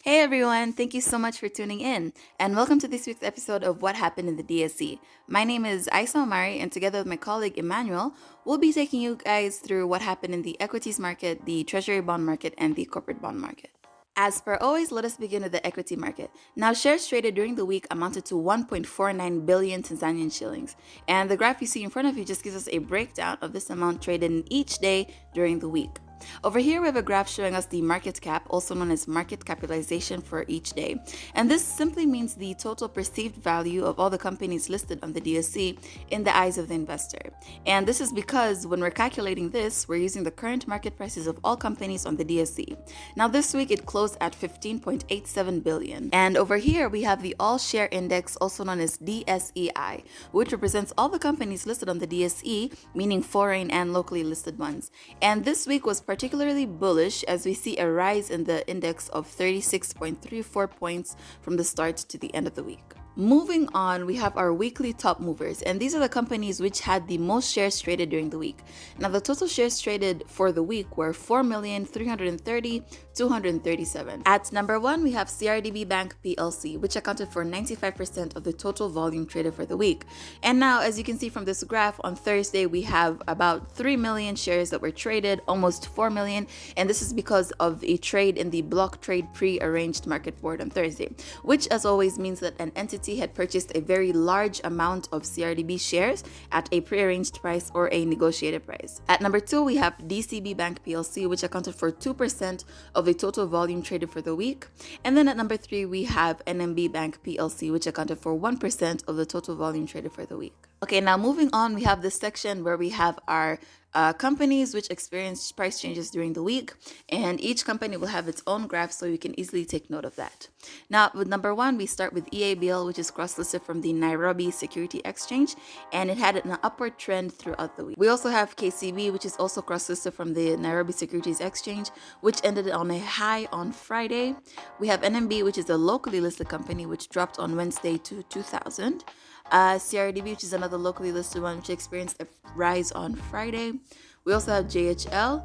Hey everyone, thank you so much for tuning in, and welcome to this week's episode of What Happened in the DSE. My name is Aisa Omari, and together with my colleague Emmanuel, we'll be taking you guys through what happened in the equities market, the Treasury bond market, and the corporate bond market. As per always, let us begin with the equity market. Now, shares traded during the week amounted to 1.49 billion Tanzanian shillings, and the graph you see in front of you just gives us a breakdown of this amount traded in each day during the week. Over here, we have a graph showing us the market cap, also known as market capitalization for each day. And this simply means the total perceived value of all the companies listed on the DSE in the eyes of the investor. And this is because when we're calculating this, we're using the current market prices of all companies on the DSE. Now, this week it closed at 15.87 billion. And over here, we have the All Share Index, also known as DSEI, which represents all the companies listed on the DSE, meaning foreign and locally listed ones. And this week was particularly bullish as we see a rise in the index of 36.34 points from the start to the end of the week. Moving on, we have our weekly top movers, and these are the companies which had the most shares traded during the week. Now, the total shares traded for the week were 4,330,237. At number one, we have CRDB Bank PLC, which accounted for 95% of the total volume traded for the week. And now, as you can see from this graph, on Thursday, we have about 3 million shares that were traded, almost 4 million, and this is because of a trade in the block trade pre-arranged market board on Thursday, which as always means that an entity had purchased a very large amount of CRDB shares at a prearranged price or a negotiated price. At number two, we have DCB Bank PLC, which accounted for 2% of the total volume traded for the week. And then at number three, we have NMB Bank PLC, which accounted for 1% of the total volume traded for the week. Okay, now moving on, we have this section where we have our companies which experienced price changes during the week, and each company will have its own graph so you can easily take note of that. Now, with number one, we start with EABL, which is cross-listed from the Nairobi Security Exchange, and it had an upward trend throughout the week. We also have KCB, which is also cross-listed from the Nairobi Securities Exchange, which ended on a high on Friday. We have NMB, which is a locally listed company, which dropped on Wednesday to 2,000. CRDB, which is another locally listed one, which experienced a rise on Friday. We also have JHL,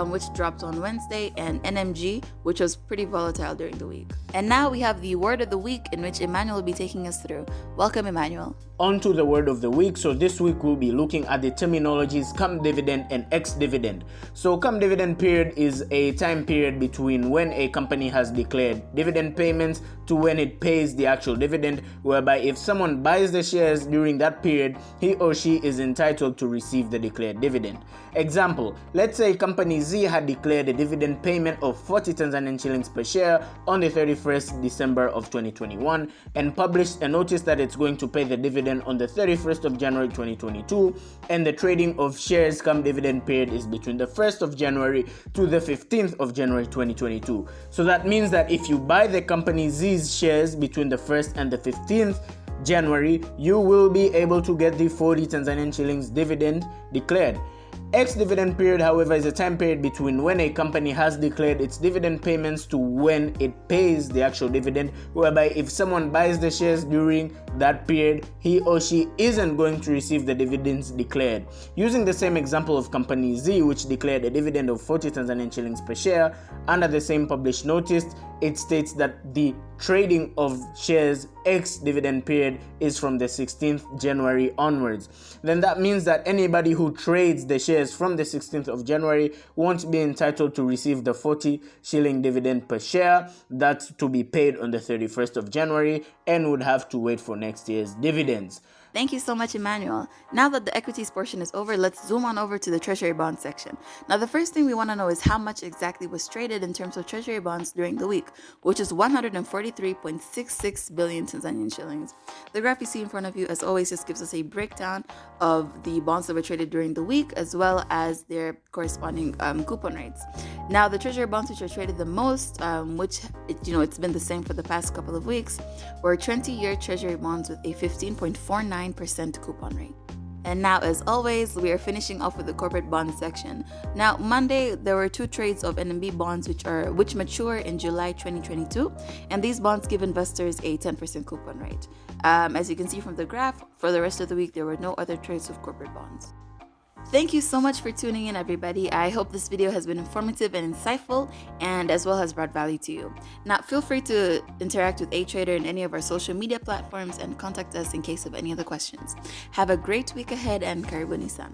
which dropped on Wednesday, and NMG, which was pretty volatile during the week. And now we have the word of the week, in which Emmanuel will be taking us through. Welcome, Emmanuel. On to the word of the week. So this week we'll be looking at the terminologies cum dividend and ex dividend. So cum dividend period is a time period between when a company has declared dividend payments to when it pays the actual dividend, whereby if someone buys the shares during that period, he or she is entitled to receive the declared dividend. Example, let's say company Z had declared a dividend payment of 40 Tanzanian shillings per share on the 31st December of 2021 and published a notice that it's going to pay the dividend on the 31st of January 2022, and the trading of shares come dividend period is between the 1st of January to the 15th of January 2022. So that means that if you buy the company Z's shares between the 1st and the 15th January, you will be able to get the 40 Tanzanian shillings dividend declared. Ex-dividend period, however, is a time period between when a company has declared its dividend payments to when it pays the actual dividend, whereby if someone buys the shares during that period, he or she isn't going to receive the dividends declared. Using the same example of company Z, which declared a dividend of 40 Tanzanian shillings per share, under the same published notice, it states that the trading of shares ex-dividend period is from the 16th January onwards. Then that means that anybody who trades the shares from the 16th of January won't be entitled to receive the 40 shilling dividend per share. That's to be paid on the 31st of January and would have to wait for next year's dividends. Thank you so much, Emmanuel. Now that the equities portion is over, let's zoom on over to the Treasury bond section. Now, the first thing we want to know is how much exactly was traded in terms of Treasury bonds during the week, which is 143.66 billion Tanzanian shillings. The graph you see in front of you, as always, just gives us a breakdown of the bonds that were traded during the week, as well as their corresponding coupon rates. Now, the Treasury bonds which are traded the most, it's been the same for the past couple of weeks, were 20-year Treasury bonds with a 15.49% coupon rate. And now, as always, we are finishing off with the corporate bond section. Now, Monday, there were two trades of NMB bonds which mature in July 2022, and these bonds give investors a 10% coupon rate. As you can see from the graph, for the rest of the week, there were no other trades of corporate bonds. Thank you so much for tuning in, everybody. I hope this video has been informative and insightful, and as well has brought value to you. Now, feel free to interact with A Trader in any of our social media platforms and contact us in case of any other questions. Have a great week ahead, and karibuni sana.